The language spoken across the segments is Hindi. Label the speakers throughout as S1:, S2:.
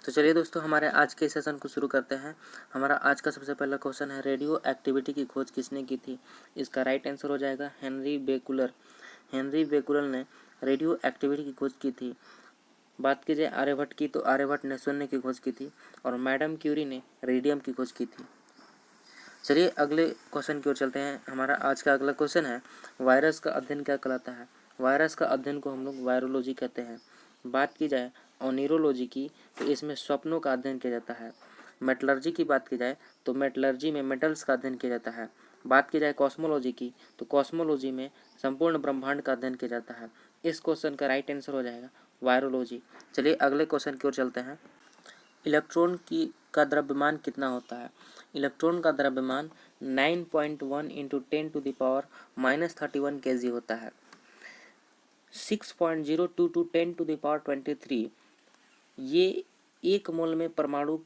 S1: तो चलिए दोस्तों, हमारे आज के सेशन को शुरू करते हैं। हमारा आज का सबसे पहला क्वेश्चन है, रेडियो एक्टिविटी की खोज किसने की थी। इसका राइट आंसर हो जाएगा हेनरी बेकुलर। हेनरी बेकुलर ने रेडियो एक्टिविटी की खोज की थी। बात की जाए आर्यभट्ट की, तो आर्यभट्ट ने शून्य की खोज की थी और मैडम क्यूरी ने रेडियम की खोज की थी। चलिए अगले क्वेश्चन की ओर चलते हैं। हमारा आज का अगला क्वेश्चन है, वायरस का अध्ययन क्या कहलाता है। वायरस का अध्ययन को हम लोग वायरोलॉजी कहते हैं। बात की जाए ऑनिरोलॉजी की, तो इसमें स्वप्नों का अध्ययन किया जाता है। मेटलर्जी की बात की जाए तो मेटलर्जी में मेटल्स का अध्ययन किया जाता है। बात की जाए कॉस्मोलॉजी की, तो कॉस्मोलॉजी में संपूर्ण ब्रह्मांड का अध्ययन किया जाता है। इस क्वेश्चन का राइट आंसर हो जाएगा वायरोलॉजी। चलिए अगले क्वेश्चन की ओर चलते हैं। इलेक्ट्रॉन का द्रव्यमान कितना होता है। इलेक्ट्रॉन का द्रव्यमान 9.1 इंटू 10⁻⁻31 kg होता है। 6.02 टू 10⁻23 ये एक मोल में परमाणुओं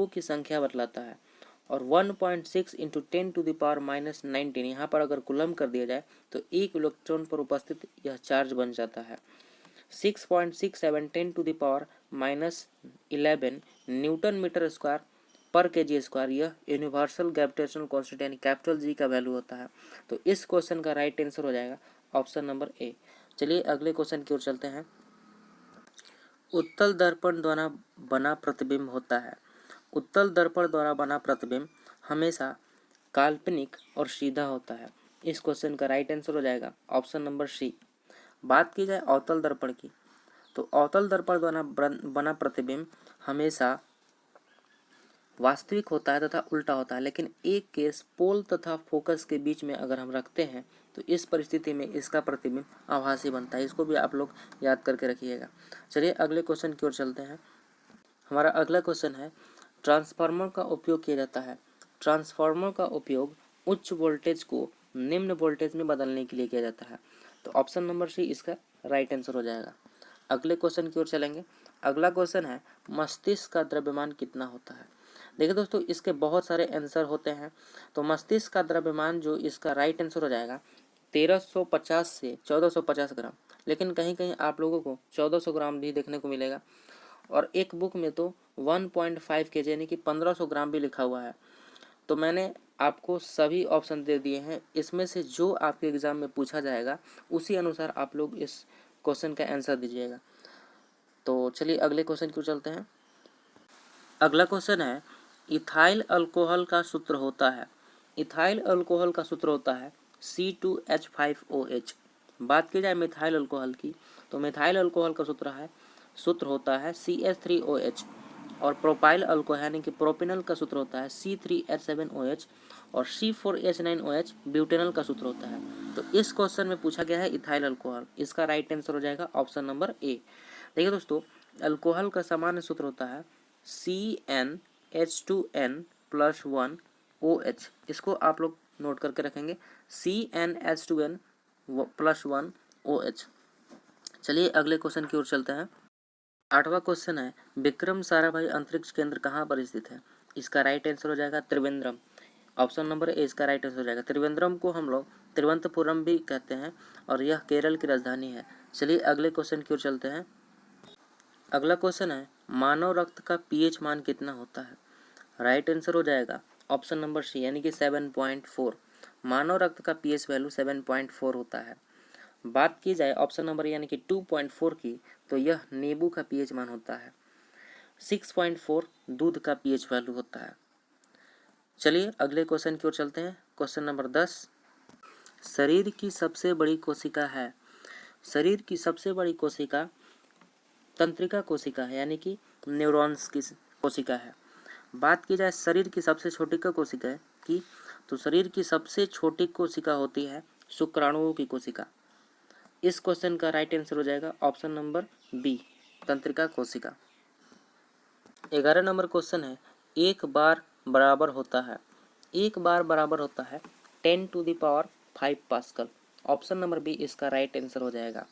S1: की संख्या बतलाता है। और 1.6 इंटू 10⁻⁻19 यहाँ पर अगर कुलम कर दिया जाए तो एक इलेक्ट्रॉन पर उपस्थित यह चार्ज बन जाता है। 6.67 10⁻⁻11 न्यूटन मीटर स्क्वायर पर kg स्क्वायर यह यूनिवर्सल ग्रेविटेशनल कांस्टेंट यानी कैपिटल जी का वैल्यू होता है। तो इस क्वेश्चन का राइट आंसर हो जाएगा ऑप्शन नंबर ए। चलिए अगले क्वेश्चन की ओर चलते हैं। उत्तल दर्पण द्वारा बना प्रतिबिंब होता है। उत्तल दर्पण द्वारा बना प्रतिबिंब हमेशा काल्पनिक और सीधा होता है। इस क्वेश्चन का राइट आंसर हो जाएगा ऑप्शन नंबर सी। बात की जाए अवतल दर्पण की, तो अवतल दर्पण द्वारा बना प्रतिबिंब हमेशा वास्तविक होता है तथा उल्टा होता है, लेकिन एक केस पोल तथा फोकस के बीच में अगर हम रखते हैं तो इस परिस्थिति में इसका प्रतिबिंब आभासी बनता है। इसको भी आप लोग याद करके रखिएगा। चलिए अगले क्वेश्चन की ओर चलते हैं। हमारा अगला क्वेश्चन है, ट्रांसफार्मर का उपयोग किया जाता है। ट्रांसफार्मर का उपयोग उच्च वोल्टेज को निम्न वोल्टेज में बदलने के लिए किया जाता है। तो ऑप्शन नंबर सी इसका राइट आंसर हो जाएगा। अगले क्वेश्चन की ओर चलेंगे। अगला क्वेश्चन है, मस्तिष्क का द्रव्यमान कितना होता है। देखिए दोस्तों, इसके बहुत सारे आंसर होते हैं। तो मस्तिष्क का द्रव्यमान जो इसका राइट आंसर हो जाएगा 1350 से 1450 ग्राम, लेकिन कहीं कहीं आप लोगों को 1400 ग्राम भी देखने को मिलेगा और एक बुक में तो 1.5 kg यानी कि 1500 ग्राम भी लिखा हुआ है। तो मैंने आपको सभी ऑप्शन दे दिए हैं, इसमें से जो आपके एग्जाम में पूछा जाएगा उसी अनुसार आप लोग इस क्वेश्चन का आंसर दीजिएगा। तो चलिए अगले क्वेश्चन की ओर चलते हैं। अगला क्वेश्चन है, इथाइल अल्कोहल का सूत्र होता है। इथाइल अल्कोहल का सूत्र होता है C2H5OH। बात की जाए मिथाइल अल्कोहल की, तो मिथाइल अल्कोहल का सूत्र होता है CH3OH। और प्रोपाइल अल्कोहल यानी कि प्रोपिनल का सूत्र होता है C3H7OH। और C4H9OH ब्यूटेनल का सूत्र होता है। तो इस क्वेश्चन में पूछा गया है इथाइल अल्कोहल। इसका राइट आंसर हो जाएगा ऑप्शन नंबर ए। देखिए दोस्तों, अल्कोहल का सामान्य सूत्र होता है CnH2n+1OH। इसको आप लोग नोट करके रखेंगे, CnH2n+1OH। चलिए अगले क्वेश्चन की ओर चलते हैं। 8वां क्वेश्चन है, विक्रम साराभाई अंतरिक्ष केंद्र कहाँ पर स्थित है। इसका राइट आंसर हो जाएगा त्रिवेंद्रम। ऑप्शन नंबर ए इसका राइट आंसर हो जाएगा। त्रिवेंद्रम को हम लोग तिरुवनंतपुरम भी कहते हैं और यह केरल की राजधानी है। चलिए अगले क्वेश्चन की ओर चलते हैं। अगला क्वेश्चन है, मानव रक्त का पीएच मान कितना होता है। राइट आंसर हो जाएगा ऑप्शन नंबर सी यानी कि 7.4। मानव रक्त का पीएच वैल्यू 7.4 होता है। बात की जाए ऑप्शन नंबर यानी कि 2.4 की, तो यह नींबू का पीएच मान होता है। 6.4 दूध का पीएच वैल्यू होता है। चलिए अगले क्वेश्चन की ओर चलते हैं। क्वेश्चन नंबर 10, शरीर की सबसे बड़ी कोशिका है। शरीर की सबसे बड़ी कोशिका तंत्रिका कोशिका है, यानी कि न्यूरॉन्स की कोशिका है। बात की जाए शरीर की सबसे छोटी कोशिका की, तो शरीर की सबसे छोटी कोशिका होती है शुक्राणुओं की कोशिका। इस क्वेश्चन का राइट आंसर हो जाएगा ऑप्शन नंबर बी, तंत्रिका कोशिका। 11 नंबर क्वेश्चन है, एक बार बराबर होता है। एक बार बराबर होता है 10⁵ पास्कल। ऑप्शन नंबर बी इसका राइट आंसर हो जाएगा।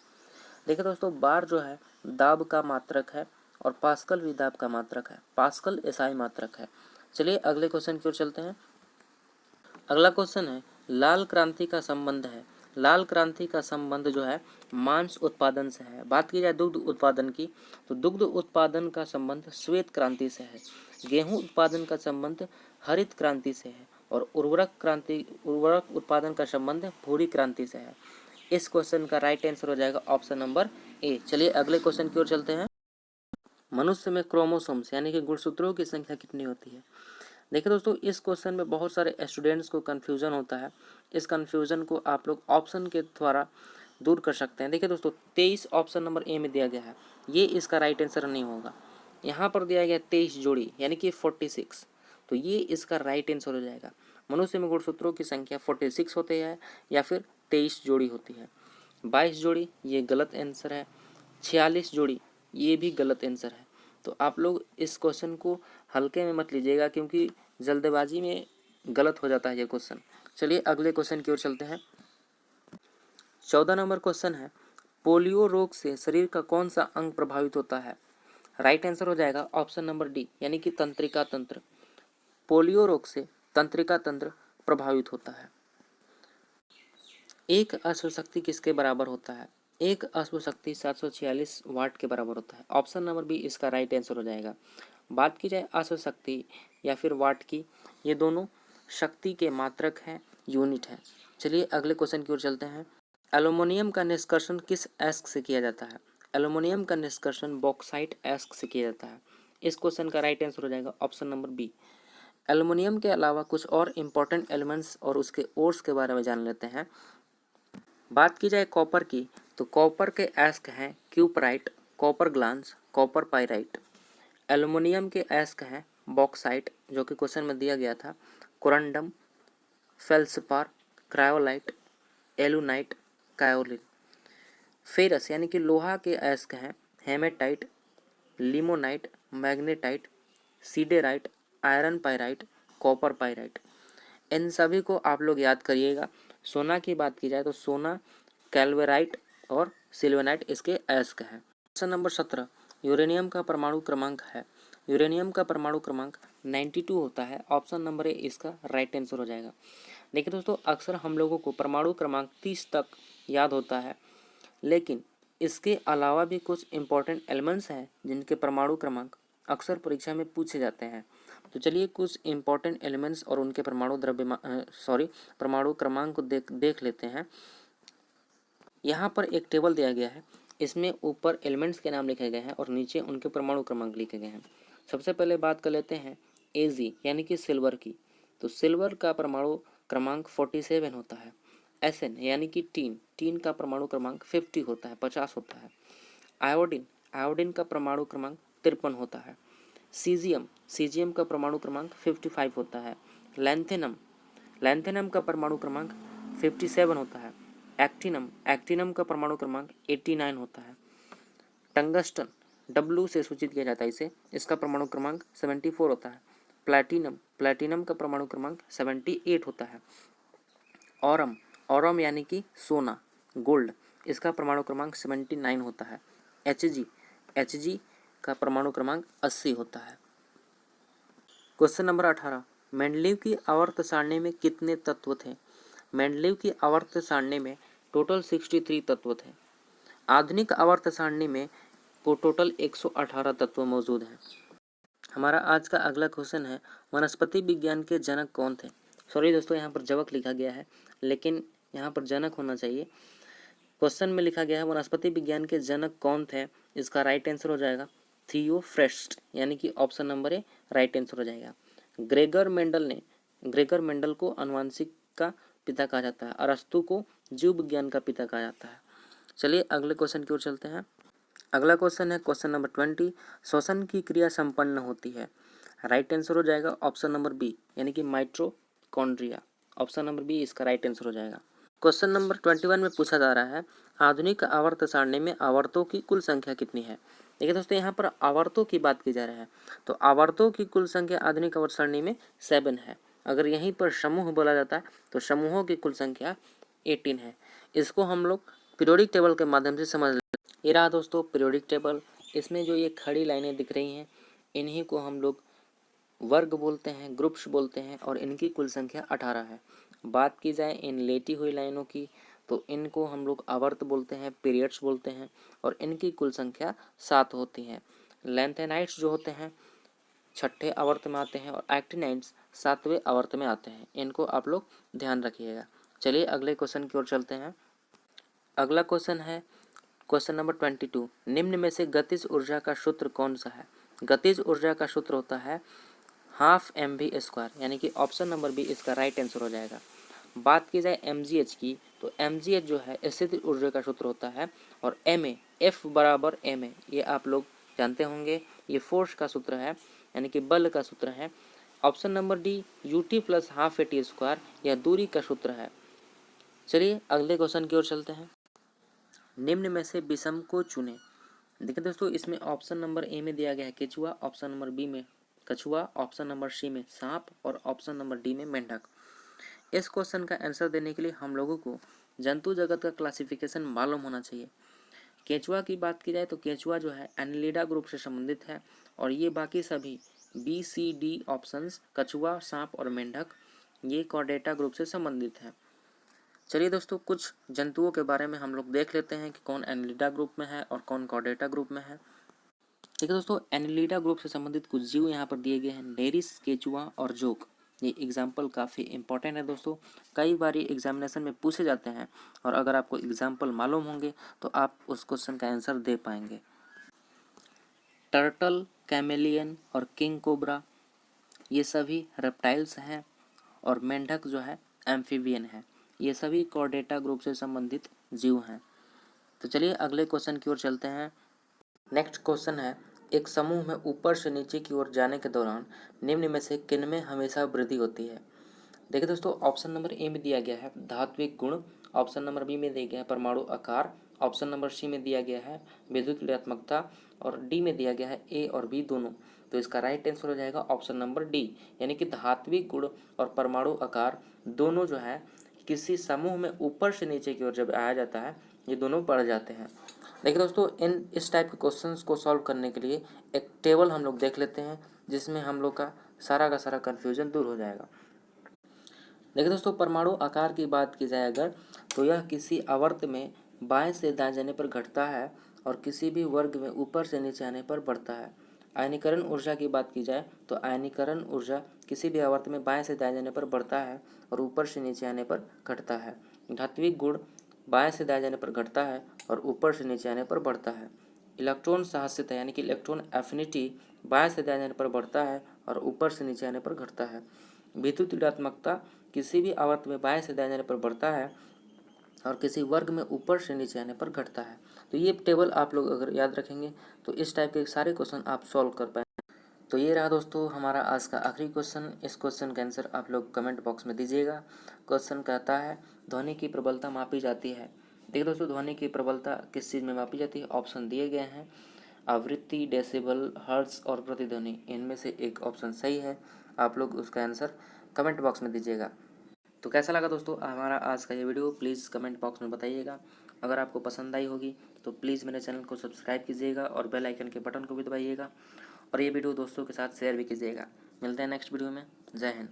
S1: देखिए दोस्तों, बार जो है दाब का मात्रक है और पास्कल भी दाब का मात्रक है। पास्कल एसआई मात्रक है। चलिए अगले क्वेश्चन की ओर चलते हैं। अगला क्वेश्चन है, लाल क्रांति का संबंध है लाल क्रांति का संबंध जो है मांस उत्पादन से है। बात की जाए दुग्ध उत्पादन की, तो दुग्ध उत्पादन का संबंध श्वेत क्रांति से है। गेहूं उत्पादन का संबंध हरित क्रांति से है और उर्वरक उत्पादन का संबंध भूरी क्रांति से है। इस क्वेश्चन का राइट आंसर हो जाएगा ऑप्शन नंबर ए। चलिए अगले क्वेश्चन की ओर चलते हैं। मनुष्य में क्रोमोसोम्स यानी कि गुणसूत्रों की संख्या कितनी होती है? देखिए दोस्तों, इस क्वेश्चन में बहुत सारे स्टूडेंट्स को कन्फ्यूजन होता है। इस कन्फ्यूजन को आप लोग ऑप्शन के द्वारा दूर कर सकते हैं। देखिए दोस्तों, 23 ऑप्शन नंबर ए में दिया गया है, ये इसका राइट आंसर नहीं होगा। यहाँ पर दिया गया 23 जोड़ी यानी कि 46, तो ये इसका राइट आंसर हो जाएगा। मनुष्य में गुणसूत्रों की संख्या 46 होती है या फिर 23 जोड़ी होती है। 22 जोड़ी ये गलत आंसर है। 46 जोड़ी ये भी गलत आंसर है। तो आप लोग इस क्वेश्चन को हल्के में मत लीजिएगा, क्योंकि जल्दबाजी में गलत हो जाता है ये क्वेश्चन। चलिए अगले क्वेश्चन की ओर चलते हैं। 14 नंबर क्वेश्चन है, पोलियो रोग से शरीर का कौन सा अंग प्रभावित होता है? राइट आंसर हो जाएगा ऑप्शन नंबर डी यानी कि तंत्रिका तंत्र। पोलियो रोग से तंत्रिका तंत्र प्रभावित होता है। एक अश्वशक्ति किसके बराबर होता है? एक अश्वशक्ति 746 वाट के बराबर होता है। ऑप्शन नंबर बी इसका राइट आंसर हो जाएगा। बात की जाए अश्वशक्ति या फिर वाट की, ये दोनों शक्ति के मात्रक हैं, यूनिट है। चलिए अगले क्वेश्चन की ओर चलते हैं। एल्युमिनियम का निष्कर्षण किस एस्क से किया जाता है? एल्युमिनियम का निष्कर्षण बॉक्साइट एस्क से किया जाता है। इस क्वेश्चन का राइट आंसर हो जाएगा ऑप्शन नंबर बी। एल्युमिनियम के अलावा कुछ और इम्पोर्टेंट एलिमेंट्स और उसके ओर्स के बारे में जान लेते हैं। बात की जाए कॉपर की, तो कॉपर के एस्क हैं cuprite, copper glance, copper pyrite. Aluminium के एस्क हैं बॉक्साइट, जो कि क्वेश्चन में दिया गया था, corundum, feldspar, cryolite, alunite, kaolin. Ferrous यानी कि लोहा के एस्क हैं haematite, limonite, magnetite, siderite, iron pyrite, copper pyrite. इन सभी को आप लोग याद करिएगा। सोना की बात की जाए तो सोना, कैल्वेराइट और सिल्वेनाइट इसके एस्क हैं। क्वेश्चन नंबर 17, यूरेनियम का परमाणु क्रमांक है। यूरेनियम का परमाणु क्रमांक 92 होता है। ऑप्शन नंबर ए इसका राइट आंसर हो जाएगा। देखिए दोस्तों, अक्सर हम लोगों को परमाणु क्रमांक 30 तक याद होता है, लेकिन इसके अलावा भी कुछ इंपॉर्टेंट एलिमेंट्स हैं जिनके परमाणु क्रमांक अक्सर परीक्षा में पूछे जाते हैं। तो चलिए कुछ इंपॉर्टेंट एलिमेंट्स और उनके परमाणु क्रमांक को देख लेते हैं। यहाँ पर एक टेबल दिया गया है, इसमें ऊपर एलिमेंट्स के नाम लिखे गए हैं और नीचे उनके परमाणु क्रमांक लिखे गए हैं। सबसे पहले बात कर लेते हैं Ag यानी कि सिल्वर की। तो सिल्वर का परमाणु क्रमांक 47 होता है। Sn यानी कि टीन का परमाणु क्रमांक 50 होता है, 50 होता है। आयोडीन का परमाणु क्रमांक 53 होता है। सीजियम का परमाणु क्रमांक 55 होता है। लैंथेनम का परमाणु क्रमांक 57 होता है। एक्टिनम का परमाणु क्रमांक 89 होता है। टंगस्टन W से सूचित किया जाता है इसे, इसका परमाणु क्रमांक 74 होता है। प्लैटिनम का परमाणु क्रमांक 78 होता है। ऑरम यानी कि सोना, गोल्ड, इसका परमाणु क्रमांक 79 होता है। Hg का परमाणु क्रमांक 80 होता है। क्वेश्चन नंबर 18, मेंडलीव की आवर्त सारणी में कितने तत्व थे? मेंडलीव की आवर्त सारणी में टोटल 63 तत्व थे। आधुनिक आवर्त सारणी में टोटल 118 तत्व मौजूद हैं। हमारा आज का अगला क्वेश्चन है, वनस्पति विज्ञान के जनक कौन थे? सॉरी दोस्तों, यहाँ पर जवक लिखा गया है, लेकिन यहाँ पर जनक होना चाहिए। क्वेश्चन में लिखा गया है वनस्पति विज्ञान के जनक कौन थे। इसका राइट आंसर हो जाएगा थियोफ्रेस्ट यानी कि option number A right answer हो जाएगा। ग्रेगर मेंडल को आनुवंशिक का पिता कहा जाता है। अरस्तु को जीव विज्ञान का पिता कहा जाता है। चलिए अगले क्वेश्चन की ओर चलते हैं। अगला क्वेश्चन है क्वेश्चन नंबर 20, श्वसन की क्रिया संपन्न होती है। राइट आंसर हो जाएगा ऑप्शन नंबर बी यानी कि माइटोकॉन्ड्रिया। ऑप्शन नंबर बी इसका राइट आंसर हो जाएगा। क्वेश्चन नंबर 21 में पूछा जा रहा है, आधुनिक आवर्त सारणी में आवर्तों की कुल संख्या कितनी है? देखिए दोस्तों, यहाँ पर आवर्तों की बात की जा रही है, तो आवर्तों की कुल संख्या आधुनिक आवर्त सारणी में 7 है। अगर यहीं पर समूह बोला जाता है तो समूहों की कुल संख्या 18 है। इसको हम लोग पीरियोडिक टेबल के माध्यम से समझ लेते हैं। ये रहा दोस्तों पीरियोडिक टेबल। इसमें जो ये खड़ी लाइनें दिख रही हैं, इन्हीं को हम लोग वर्ग बोलते हैं, ग्रुप्स बोलते हैं, और इनकी कुल संख्या 18 है। बात की जाए इन लेटी हुई लाइनों की, तो इनको हम लोग आवर्त बोलते हैं, पीरियड्स बोलते हैं, और इनकी कुल संख्या 7 होती है। लैंथेनाइड्स जो होते हैं छठे आवर्त में आते हैं और एक्टिनाइड्स 7वें आवर्त में आते हैं। इनको आप लोग ध्यान रखिएगा। चलिए अगले क्वेश्चन की ओर चलते हैं। अगला क्वेश्चन है क्वेश्चन नंबर 22। निम्न में से गतिज ऊर्जा का सूत्र कौन सा है? गतिज ऊर्जा का सूत्र होता है हाफ mv², यानी कि ऑप्शन नंबर बी इसका राइट आंसर हो जाएगा। बात की जाए mgh की, तो mgh जो है स्थितिज ऊर्जा का सूत्र होता है, और ma F बराबर ma ये आप लोग जानते होंगे, ये फोर्स का सूत्र है, यानी कि बल का सूत्र है। Option number D ut plus half at², यह दूरी का सूत्र है। चलिए अगले क्वेश्चन की ओर चलते हैं। निम्न में से विषम को चुने। देखिए दोस्तों, इसमें ऑप्शन नंबर ए में दिया गया है केचुआ, ऑप्शन नंबर बी में कछुआ, ऑप्शन नंबर सी में सांप और ऑप्शन नंबर डी में मेंढक। इस क्वेश्चन का आंसर देने के लिए हम लोगों को जंतु जगत का क्लासिफिकेशन मालूम होना चाहिए। केचुआ की बात की जाए तो केचुआ जो है एनिलिडा ग्रुप से संबंधित है, और ये बाकी सभी बी सी डी ऑप्शंस कछुआ, सांप और मेंढक ये कॉर्डेटा ग्रुप से संबंधित है। चलिए दोस्तों, कुछ जंतुओं के बारे में हम लोग देख लेते हैं कि कौन एनिलिडा ग्रुप में है और कौन कॉर्डेटा ग्रुप में है। ठीक है दोस्तों, एनिलिडा ग्रुप से संबंधित कुछ जीव यहाँ पर दिए गए हैं, नेरिस, केचुआ और जोक। ये एग्जाम्पल काफ़ी इंपॉर्टेंट है दोस्तों, कई बार ये एग्जामिनेशन में पूछे जाते हैं, और अगर आपको एग्जाम्पल मालूम होंगे तो आप उस क्वेश्चन का आंसर दे पाएंगे। टर्टल, कैमेलियन और किंग कोबरा ये सभी रेप्टाइल्स हैं, और मेंढक जो है एम्फीबियन है। ये सभी कॉर्डेटा ग्रुप से संबंधित जीव हैं। तो चलिए अगले क्वेश्चन की ओर चलते हैं। नेक्स्ट क्वेश्चन है, एक समूह में ऊपर से नीचे की ओर जाने के दौरान निम्न में से किनमें हमेशा वृद्धि होती है? देखिए दोस्तों, ऑप्शन नंबर ए में दिया गया है धात्विक गुण, ऑप्शन नंबर बी में दिया गया है परमाणु आकार, ऑप्शन नंबर सी में दिया गया है विद्युत ऋणात्मकता, और डी में दिया गया है ए और बी दोनों। तो इसका राइट आंसर हो जाएगा ऑप्शन नंबर डी, यानी कि धात्विक गुण और परमाणु आकार दोनों जो है किसी समूह में ऊपर से नीचे की ओर जब आया जाता है, ये दोनों बढ़ जाते हैं। देखिए दोस्तों, इस टाइप के क्वेश्चंस को सॉल्व करने के लिए एक टेबल हम लोग देख लेते हैं, जिसमें हम लोग का सारा कन्फ्यूजन दूर हो जाएगा। देखिए दोस्तों, परमाणु आकार की बात की जाए अगर, तो यह किसी आवर्त में बाएं से दाएं जाने पर घटता है और किसी भी वर्ग में ऊपर से नीचे आने पर बढ़ता है। आयनीकरण ऊर्जा की बात की जाए तो आयनीकरण ऊर्जा किसी भी आवर्त में बाएं से दाएं जाने पर बढ़ता है और ऊपर से नीचे आने पर घटता है। धात्विक गुण बाएं से दाएं जाने पर घटता है और ऊपर से नीचे आने पर बढ़ता है। इलेक्ट्रॉन साहस्यता यानी कि इलेक्ट्रॉन एफिनिटी बाएं से दाएं जाने पर बढ़ता है और ऊपर से नीचे आने पर घटता है। विद्युत ऋणात्मकता किसी भी आवर्त में बाएं से दाएं जाने पर बढ़ता है और किसी वर्ग में ऊपर से नीचे आने पर घटता है। तो ये टेबल आप लोग अगर याद रखेंगे तो इस टाइप के सारे क्वेश्चन आप सॉल्व कर पाएंगे। तो ये रहा दोस्तों हमारा आज का आखिरी क्वेश्चन। इस क्वेश्चन का आंसर आप लोग कमेंट बॉक्स में दीजिएगा। क्वेश्चन कहता है ध्वनि की प्रबलता मापी जाती है। देखिए दोस्तों, ध्वनि की प्रबलता किस चीज़ में मापी जाती है? ऑप्शन दिए गए हैं आवृत्ति, डेसिबल, हर्ट्ज और प्रतिध्वनि। इनमें से एक ऑप्शन सही है। आप लोग उसका आंसर कमेंट बॉक्स में दीजिएगा। तो कैसा लगा दोस्तों हमारा आज का ये वीडियो, प्लीज़ कमेंट बॉक्स में बताइएगा। अगर आपको पसंद आई होगी तो प्लीज़ मेरे चैनल को सब्सक्राइब कीजिएगा और बेल आइकन के बटन को भी दबाइएगा, और ये वीडियो दोस्तों के साथ शेयर भी कीजिएगा। मिलते हैं नेक्स्ट वीडियो में। जय हिंद।